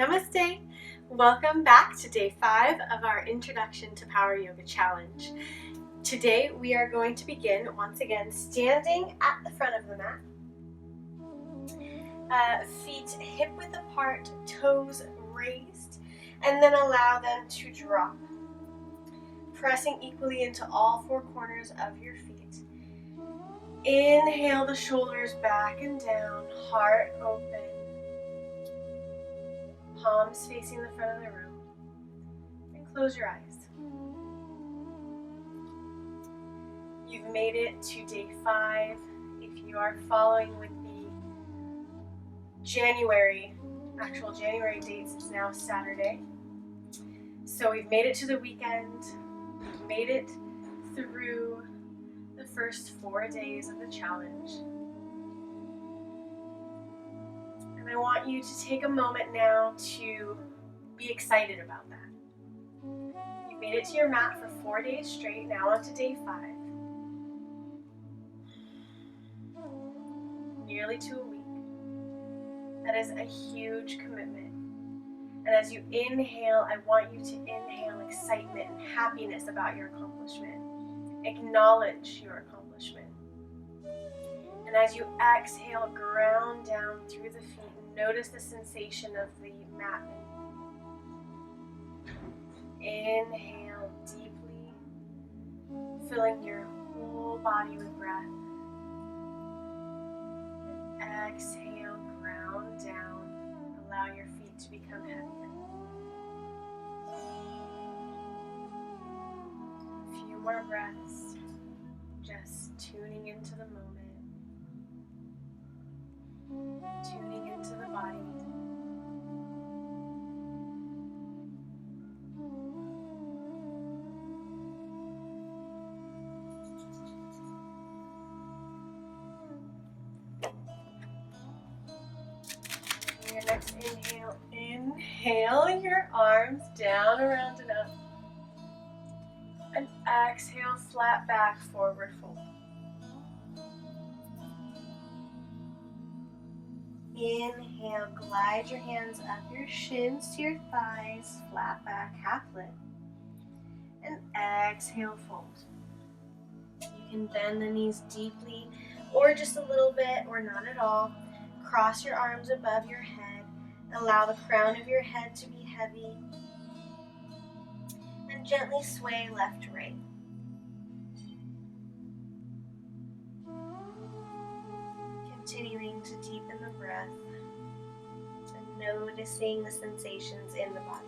Namaste! Welcome back to day 5 of our Introduction to Power Yoga Challenge. Today we are going to begin once again standing at the front of the mat. Feet hip-width apart, toes raised, and then allow them to drop. Pressing equally into all 4 corners of your feet. Inhale the shoulders back and down, heart open. Palms facing the front of the room, and close your eyes. You've made it to day 5. If you are following with the actual January dates, it's now Saturday. So we've made it to the weekend. We've made it through the first 4 days of the challenge. I want you to take a moment now to be excited about that. You've made it to your mat for 4 days straight, now on to day 5. Nearly to a week. That is a huge commitment. And as you inhale, I want you to inhale excitement and happiness about your accomplishment. Acknowledge your accomplishment. And as you exhale, ground down through the feet. Notice the sensation of the mat. Inhale deeply, filling your whole body with breath. And exhale, ground down. Allow your feet to become heavier. A few more breaths, just tuning into the moment. Tuning into the body. And your next inhale, inhale your arms down, around and up. And exhale, flat back, forward fold. Inhale, glide your hands up your shins to your thighs, flat back, half lift. And exhale, fold. You can bend the knees deeply, or just a little bit, or not at all. Cross your arms above your head. Allow the crown of your head to be heavy. And gently sway left to right. Continuing to deepen the breath and noticing the sensations in the body.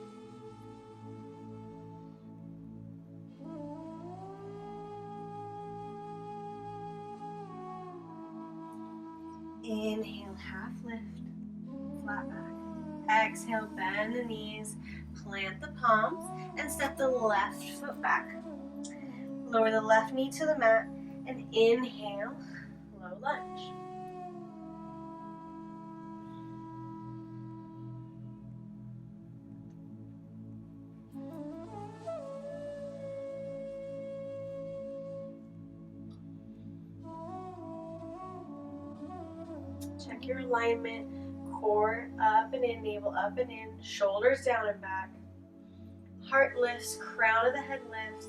Inhale, half lift, flat back. Exhale, bend the knees, plant the palms, and step the left foot back. Lower the left knee to the mat, and inhale, low lunge. Check your alignment, core up and in, navel up and in, shoulders down and back. Heart lifts, crown of the head lifts.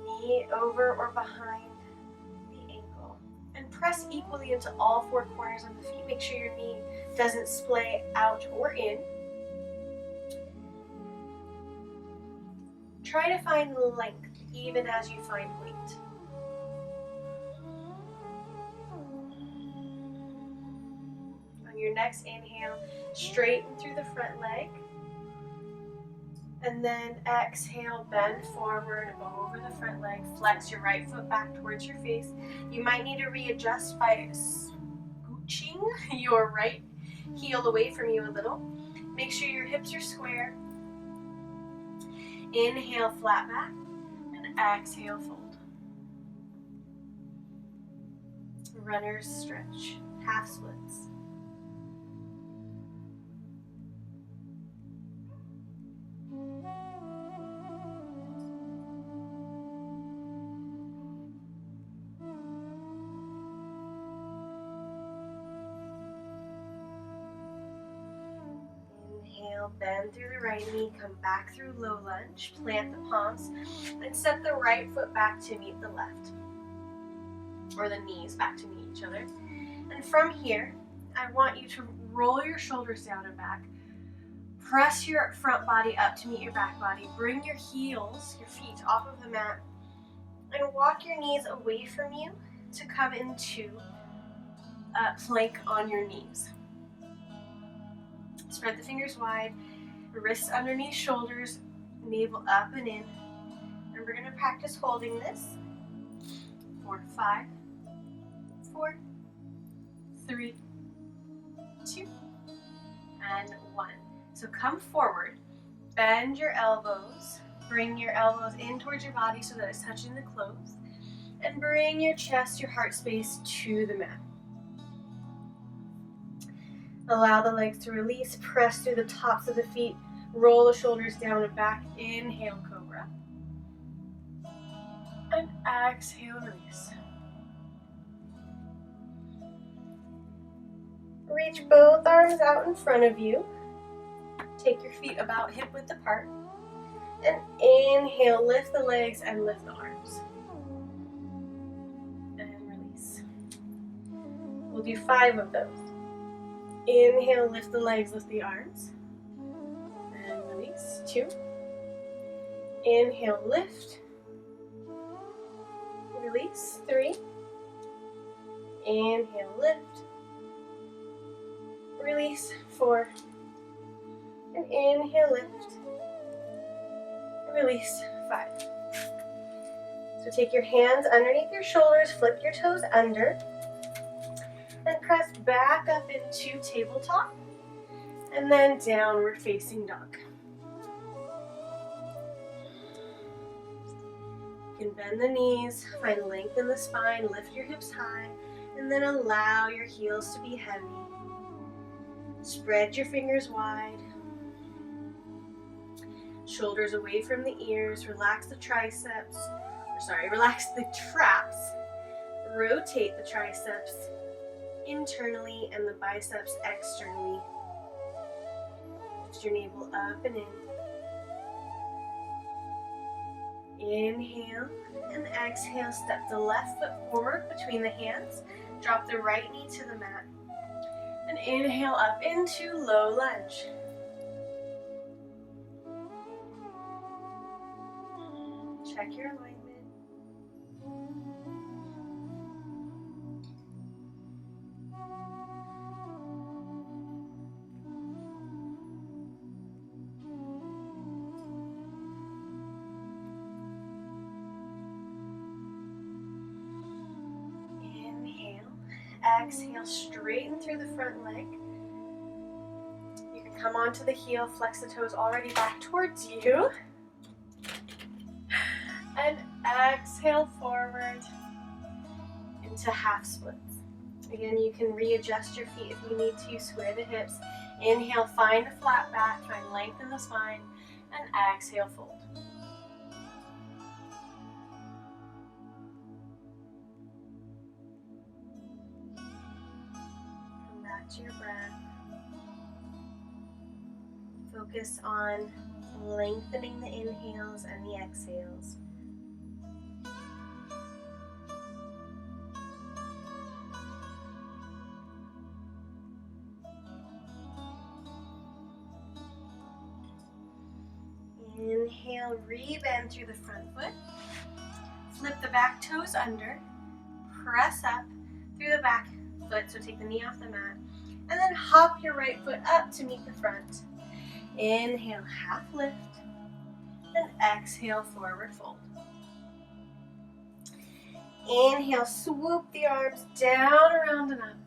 Knee over or behind the ankle. And press equally into all 4 corners of the feet. Make sure your knee doesn't splay out or in. Try to find length even as you find weight. Your next inhale, straighten through the front leg. And then exhale, bend forward over the front leg. Flex your right foot back towards your face. You might need to readjust by scooching your right heel away from you a little. Make sure your hips are square. Inhale, flat back. And exhale, fold. Runners stretch, half splits. bend through the right knee, come back through low lunge, plant the palms, and set the right foot back to meet the left, or the knees back to meet each other. And from here, I want you to roll your shoulders down and back, press your front body up to meet your back body, bring your heels, your feet off of the mat, and walk your knees away from you to come into a plank on your knees. Spread the fingers wide, wrists underneath shoulders, navel up and in. And we're going to practice holding this for 5, 4, 3, 2, and 1. So come forward, bend your elbows, bring your elbows in towards your body so that it's touching the clothes, and bring your chest, your heart space to the mat. Allow the legs to release, press through the tops of the feet, roll the shoulders down and back, inhale, cobra, and exhale, release. Reach both arms out in front of you. Take your feet about hip width apart. And inhale, lift the legs and lift the arms. And release. We'll do 5 of those. Inhale, lift the legs, lift the arms. And release. 2. Inhale, lift. Release. 3. Inhale, lift. Release. 4. And inhale, lift. Release. 5. So take your hands underneath your shoulders, flip your toes under, and press back up into tabletop, and then downward facing dog. You can bend the knees, find length in the spine, lift your hips high, and then allow your heels to be heavy. Spread your fingers wide. Shoulders away from the ears, relax the triceps, relax the traps, rotate the triceps internally and the biceps externally. Lift your navel up and in. Inhale and exhale, step the left foot forward between the hands, drop the right knee to the mat, and inhale up into low lunge. Check your alignment. Inhale, exhale, straighten through the front leg. You can come onto the heel, flex the toes already back towards you. And exhale forward into half splits. Again, you can readjust your feet if you need to, square the hips. Inhale, find a flat back, find length in the spine, and exhale, fold. Come back to your breath. Focus on lengthening the inhales and the exhales. Inhale, re-bend through the front foot. Flip the back toes under. Press up through the back foot, so take the knee off the mat. And then hop your right foot up to meet the front. Inhale, half lift. And exhale, forward fold. Inhale, swoop the arms down, around, and up.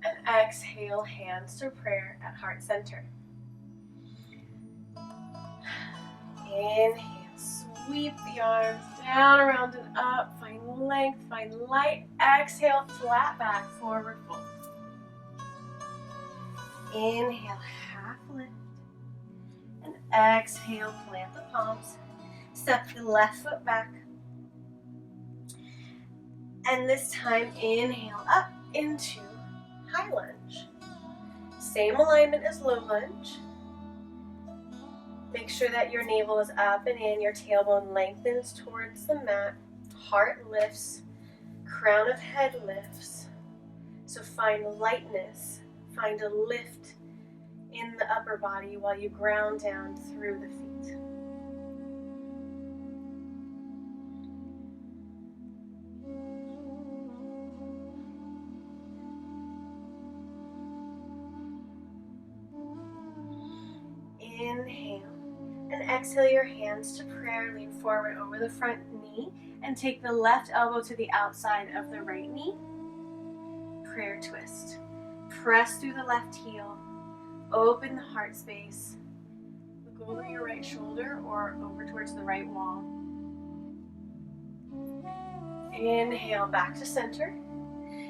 And exhale, hands to prayer at heart center. Inhale, sweep the arms down, around, and up. Find length, find light. Exhale, flat back, forward fold. Inhale, half lift. And exhale, plant the palms. Step the left foot back. And this time, inhale up into high lunge. Same alignment as low lunge. Make sure that your navel is up and in, your tailbone lengthens towards the mat, heart lifts, crown of head lifts. So find lightness, find a lift in the upper body while you ground down through the feet. Inhale and exhale your hands to prayer. Lean forward over the front knee and take the left elbow to the outside of the right knee. Prayer twist. Press through the left heel. Open the heart space. Look over your right shoulder or over towards the right wall. Inhale back to center.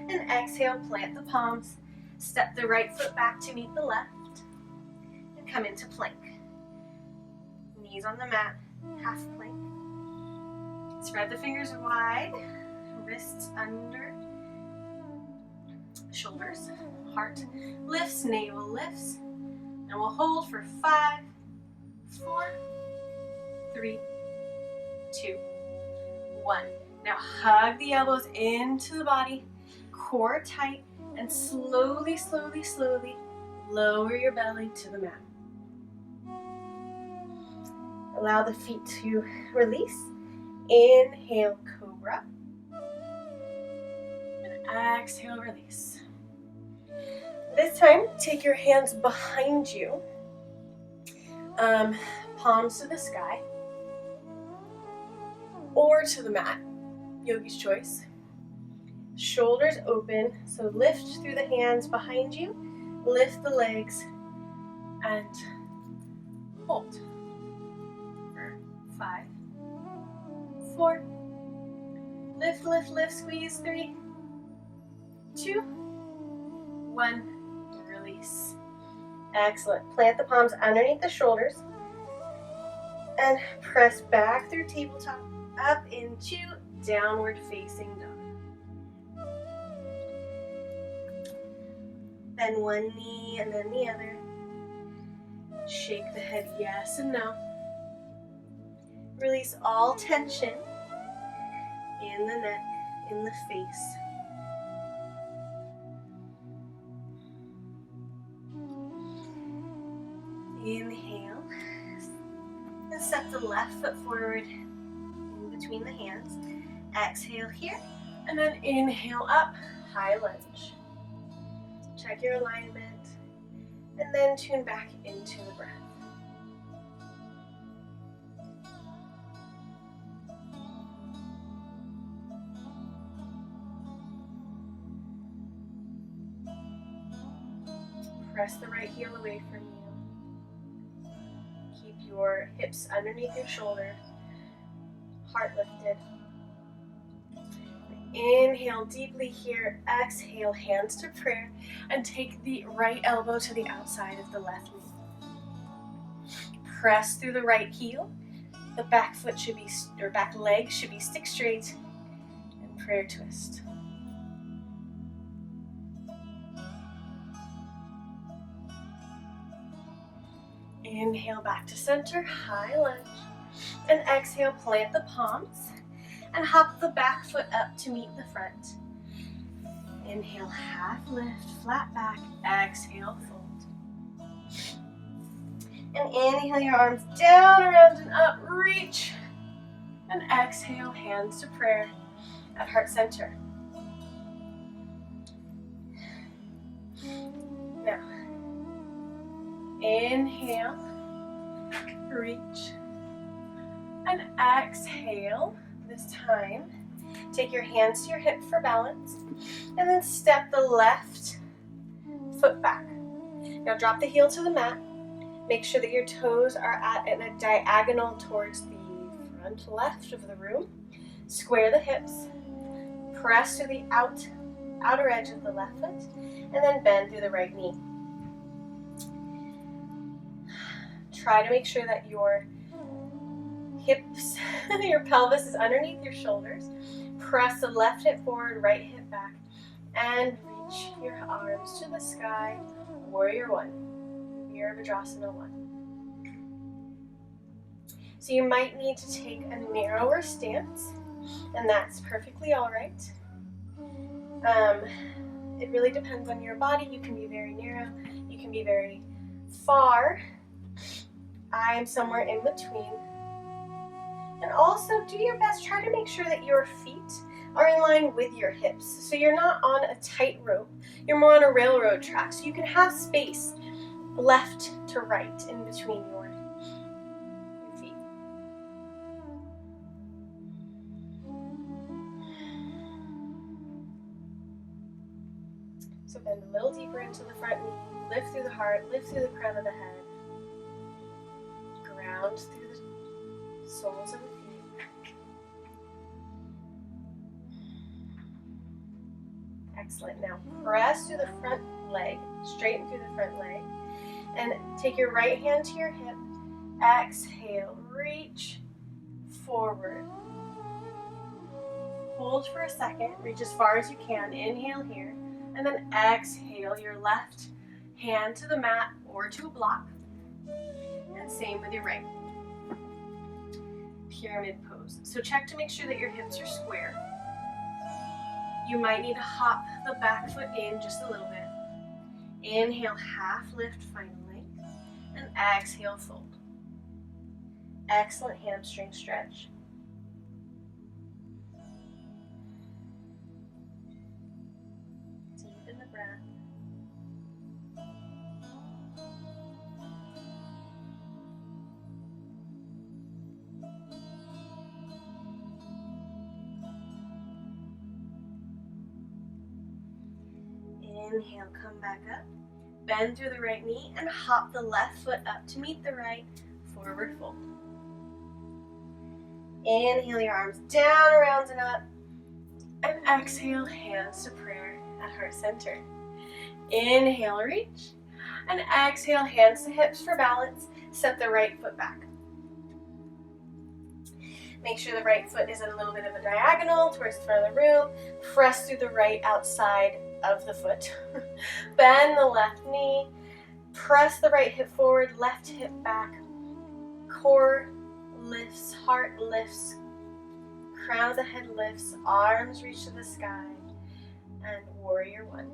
And exhale, plant the palms. Step the right foot back to meet the left. And come into plank. Knees on the mat, half plank. Spread the fingers wide, wrists under, shoulders, heart lifts, navel lifts. And we'll hold for 5, 4, 3, 2, 1. Now hug the elbows into the body, core tight, and slowly, slowly, slowly lower your belly to the mat. Allow the feet to release. Inhale, cobra. And exhale, release. This time, take your hands behind you. Palms to the sky. Or to the mat. Yogi's choice. Shoulders open. So lift through the hands behind you. Lift the legs. And hold. 5, 4, lift, lift, lift, squeeze, 3, 2, 1, release. Excellent. Plant the palms underneath the shoulders and press back through tabletop up into downward facing dog. Bend one knee and then the other. Shake the head yes and no. Release all tension in the neck, in the face. Inhale. And step the left foot forward in between the hands. Exhale here. And then inhale up, high lunge. Check your alignment. And then tune back into the breath. Press the right heel away from you. Keep your hips underneath your shoulders, heart lifted. Inhale deeply here, exhale, hands to prayer, and take the right elbow to the outside of the left knee. Press through the right heel. The back foot should be, or back leg should be stick straight, and prayer twist. Inhale back to center, high lunge. And exhale, plant the palms and hop the back foot up to meet the front. Inhale, half lift, flat back. Exhale, fold. And inhale your arms down, around, and up, reach. And exhale, hands to prayer at heart center. Now, inhale, reach, and exhale. This time, take your hands to your hip for balance, and then step the left foot back. Now drop the heel to the mat. Make sure that your toes are at a diagonal towards the front left of the room. Square the hips. Press to the outer edge of the left foot, and then bend through the right knee. Try to make sure that your hips, your pelvis is underneath your shoulders. Press the left hip forward, right hip back, and reach your arms to the sky. Warrior 1, Virabhadrasana 1. So you might need to take a narrower stance, and that's perfectly all right. It really depends on your body. You can be very narrow, you can be very far. I am somewhere in between. And also do your best, try to make sure that your feet are in line with your hips. So you're not on a tightrope, you're more on a railroad track. So you can have space left to right in between your feet. So bend a little deeper into the front knee, lift through the heart, lift through the crown of the head, ground through the soles of the feet. Excellent. Now press through the front leg, straighten through the front leg, and take your right hand to your hip. Exhale, reach forward. Hold for a second, reach as far as you can. Inhale here, and then exhale your left hand to the mat or to a block. And same with your right. Pyramid pose. So check to make sure that your hips are square. You might need to hop the back foot in just a little bit. Inhale, half lift, find length, and exhale, fold. Excellent hamstring stretch. Deepen the breath. Inhale, come back up. Bend through the right knee and hop the left foot up to meet the right. Forward fold. Inhale your arms down, around and up. And exhale, hands to prayer at heart center. Inhale, reach. And exhale, hands to hips for balance. Step the right foot back. Make sure the right foot is at a little bit of a diagonal towards the front of the room. Press through the right outside of the foot. Bend the left knee. Press the right hip forward, left hip back. Core lifts, heart lifts, crown of the head lifts, arms reach to the sky, and warrior one.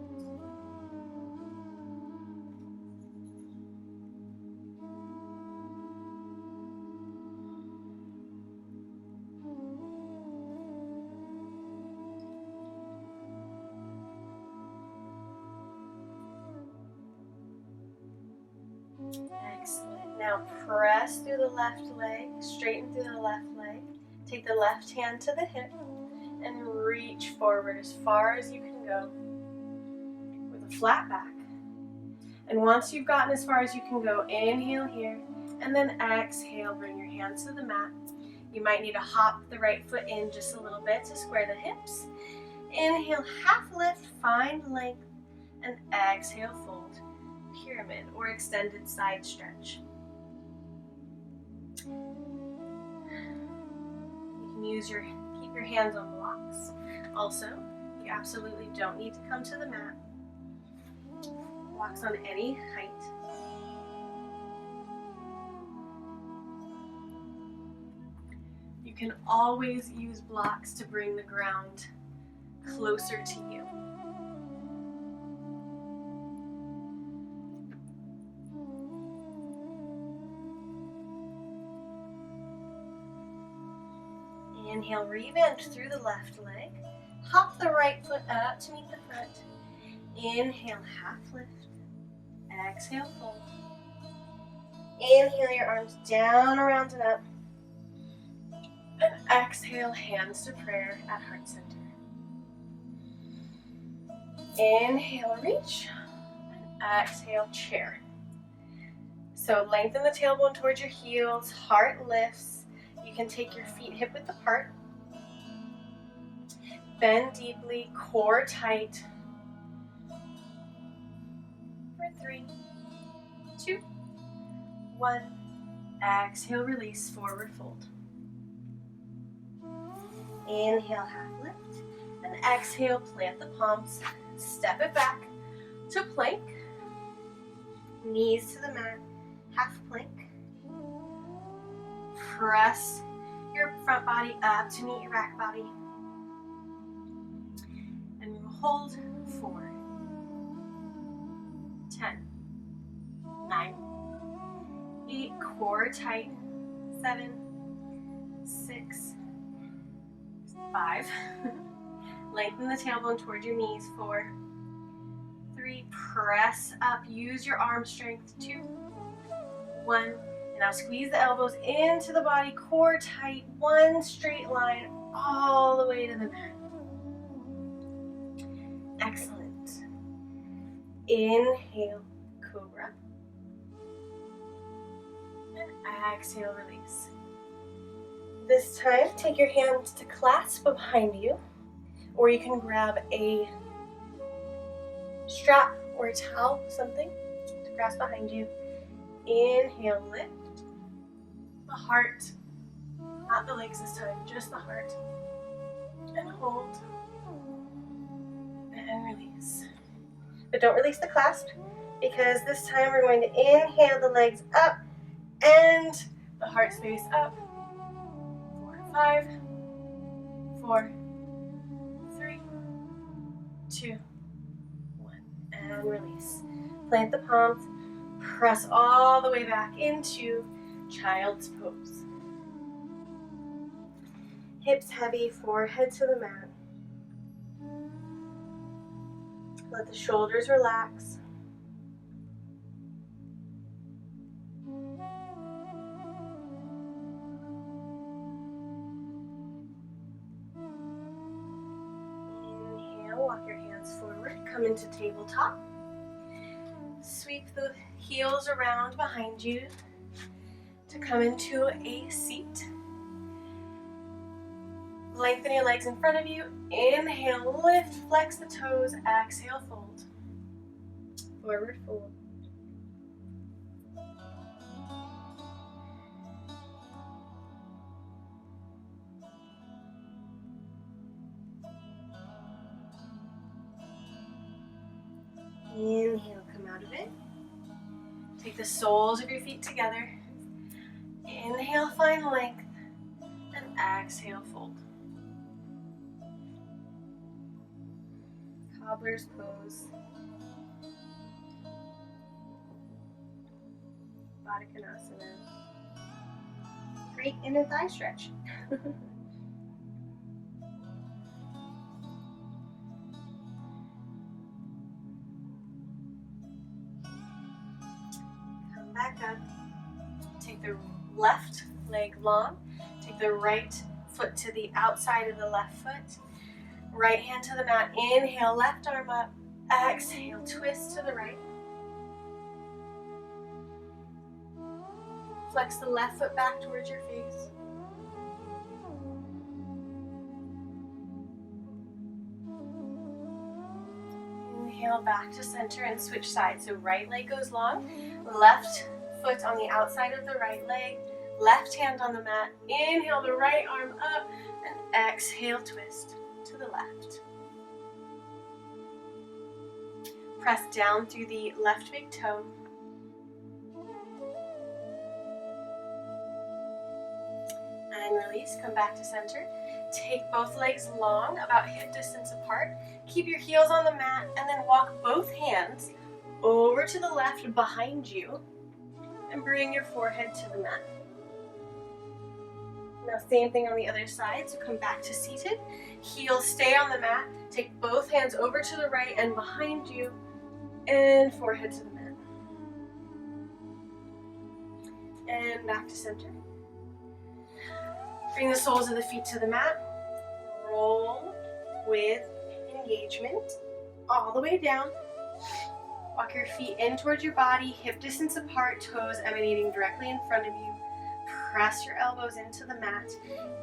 Excellent. Now press through the left leg, straighten through the left leg. Take the left hand to the hip and reach forward as far as you can go with a flat back. And once you've gotten as far as you can go, inhale here, and then exhale, bring your hands to the mat. You might need to hop the right foot in just a little bit to square the hips. Inhale, half lift, find length, and exhale, fold. Pyramid or extended side stretch. You can keep your hands on blocks. Also, you absolutely don't need to come to the mat. Blocks on any height. You can always use blocks to bring the ground closer to you. Inhale, rebend through the left leg. Hop the right foot up to meet the front. Inhale, half lift. Exhale, fold. Inhale your arms down, around and up. And exhale, hands to prayer at heart center. Inhale, reach. And exhale, chair. So lengthen the tailbone towards your heels, heart lifts. You can take your feet hip width apart. Bend deeply, core tight. For 3, 2, 1. Exhale, release, forward fold. Inhale, half lift. And exhale, plant the palms. Step it back to plank. Knees to the mat, half plank. press your front body up to meet your back body. And we will hold 4, 10, 9, 8, core tight, 7, 6, 5. Lengthen the tailbone towards your knees, 4, 3, press up, use your arm strength, 2, 1, and now squeeze the elbows into the body, core tight, one straight line all the way to the mat. Excellent. Inhale, cobra. And exhale, release. This time, take your hands to clasp behind you, or you can grab a strap or a towel, something to grasp behind you. Inhale, lift. The heart, not the legs this time, just the heart. And hold. And release. But don't release the clasp, because this time we're going to inhale the legs up and the heart stays up. 4, 5, 4, 3, 2, 1, and release. Plant the palms, press all the way back into child's pose. Hips heavy, forehead to the mat. Let the shoulders relax. Inhale, walk your hands forward, come into tabletop. Sweep the heels around behind you to come into a seat. Lengthen your legs in front of you. Inhale, lift, flex the toes. Exhale, fold. Forward fold. Inhale, come out of it. Take the soles of your feet together. Inhale, find length. And exhale, fold. Cobbler's pose. Virabhadrasana. Great inner thigh stretch. Come back up. Take the left leg long. Take the right foot to the outside of the left foot. Right hand to the mat. Inhale, left arm up. Exhale, twist to the right. Flex the left foot back towards your face. Inhale, back to center and switch sides. So right leg goes long. Left foot on the outside of the right leg. Left hand on the mat. Inhale, the right arm up. And exhale, twist to the left. Press down through the left big toe. And release, come back to center. Take both legs long, about hip distance apart. Keep your heels on the mat and then walk both hands over to the left behind you and bring your forehead to the mat. Now same thing on the other side, so come back to seated. Heels stay on the mat. Take both hands over to the right and behind you and forehead to the mat. And back to center. Bring the soles of the feet to the mat. Roll with engagement all the way down. Walk your feet in towards your body, hip distance apart, toes emanating directly in front of you. Press your elbows into the mat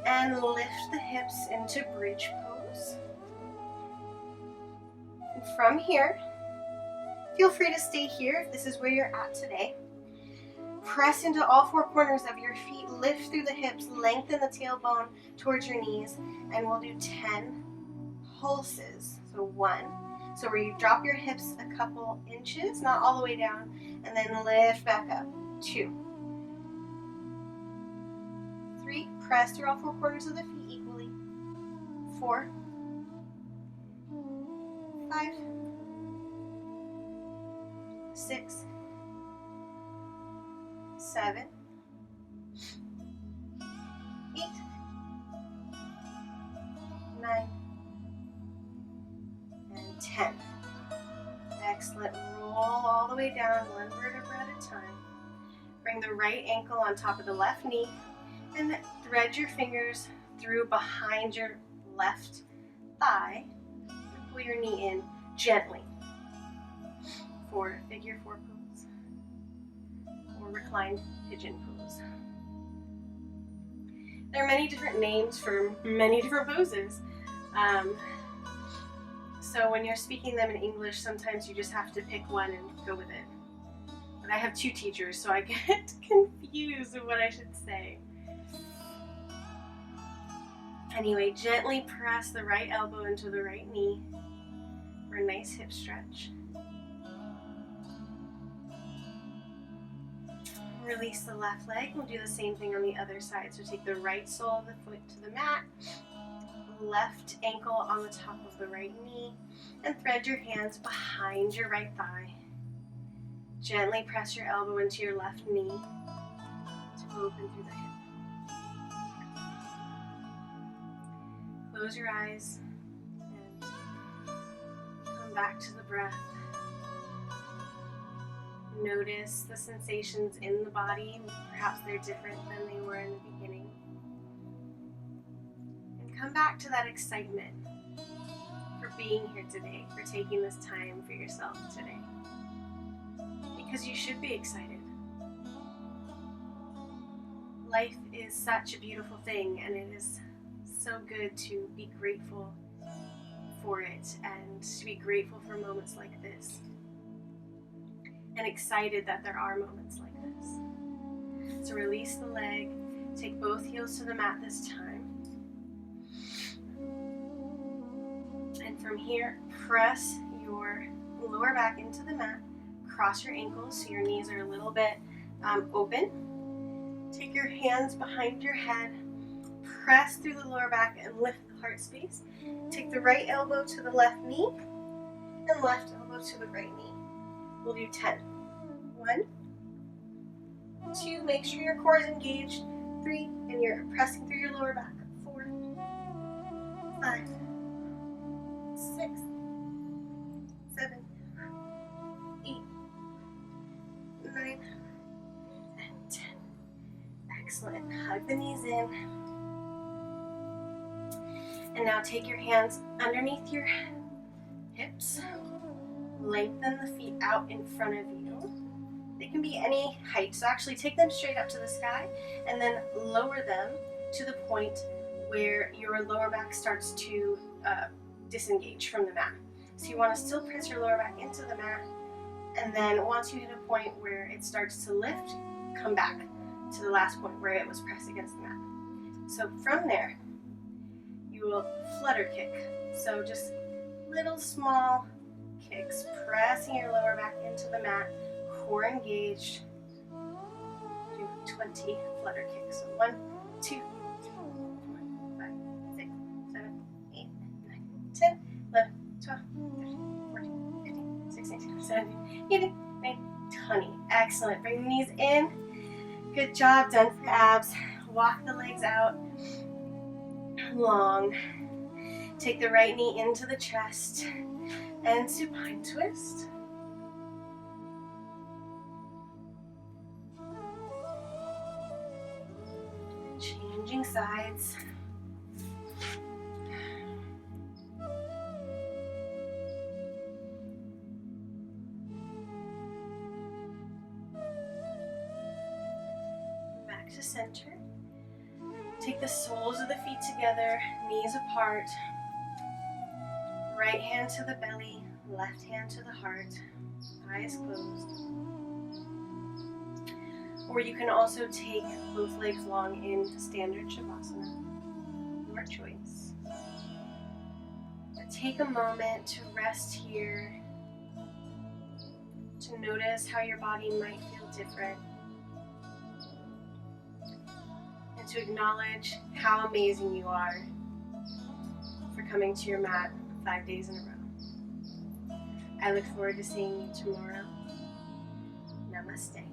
and lift the hips into bridge pose. And from here, feel free to stay here if this is where you're at today. Press into all four corners of your feet, lift through the hips, lengthen the tailbone towards your knees, and we'll do 10 pulses. So 1. So where you drop your hips a couple inches, not all the way down, and then lift back up. 2. press through all 4 corners of the feet equally. 4, 5, 6, 7, 8, 9, and 10. Excellent. Roll all the way down, one vertebra at a time. Bring the right ankle on top of the left knee and thread your fingers through behind your left thigh. Pull your knee in gently for figure 4 pose or reclined pigeon pose. There are many different names for many different poses. So when you're speaking them in English, sometimes you just have to pick one and go with it. But I have 2 teachers, so I get confused with what I should say. Anyway, gently press the right elbow into the right knee for a nice hip stretch. Release the left leg. We'll do the same thing on the other side. So take the right sole of the foot to the mat, left ankle on the top of the right knee, and thread your hands behind your right thigh. Gently press your elbow into your left knee to open through the hip. Close your eyes and come back to the breath. Notice the sensations in the body. Perhaps they're different than they were in the beginning. And come back to that excitement for being here today, for taking this time for yourself today. Because you should be excited. Life is such a beautiful thing, and it is so good to be grateful for it and to be grateful for moments like this. And excited that there are moments like this. So release the leg, take both heels to the mat this time. And from here, press your lower back into the mat, cross your ankles so your knees are a little bit open. Take your hands behind your head, press through the lower back and lift the heart space. Take the right elbow to the left knee and left elbow to the right knee. We'll do 10. 1, 2, make sure your core is engaged. 3, and you're pressing through your lower back. 4, 5, 6, 7, 8, 9, and 10. Excellent. Hug the knees in. And now take your hands underneath your hips. Lengthen the feet out in front of you. They can be any height, so actually take them straight up to the sky and then lower them to the point where your lower back starts to disengage from the mat. So you want to still press your lower back into the mat, and then once you hit a point where it starts to lift, come back to the last point where it was pressed against the mat. So from there, you will flutter kick. So just little small kicks, pressing your lower back into the mat, core engaged. Do 20 flutter kicks. So 1, 2, 3, 4, 5, 6, 7, 8, 9, 10, 11, 12, 13, 14, 15, 16, 17, 18, 19, 20. Excellent. Bring the knees in. Good job. Done for abs. Walk the legs out long. Take the right knee into the chest and supine twist. Changing sides. Back to center. Take the soles of the feet together, knees apart. Right hand to the belly, left hand to the heart, eyes closed. Or you can also take both legs long in standard Shavasana, your choice. But take a moment to rest here, to notice how your body might feel different, and to acknowledge how amazing you are for coming to your mat 5 days in a row. I look forward to seeing you tomorrow. Namaste.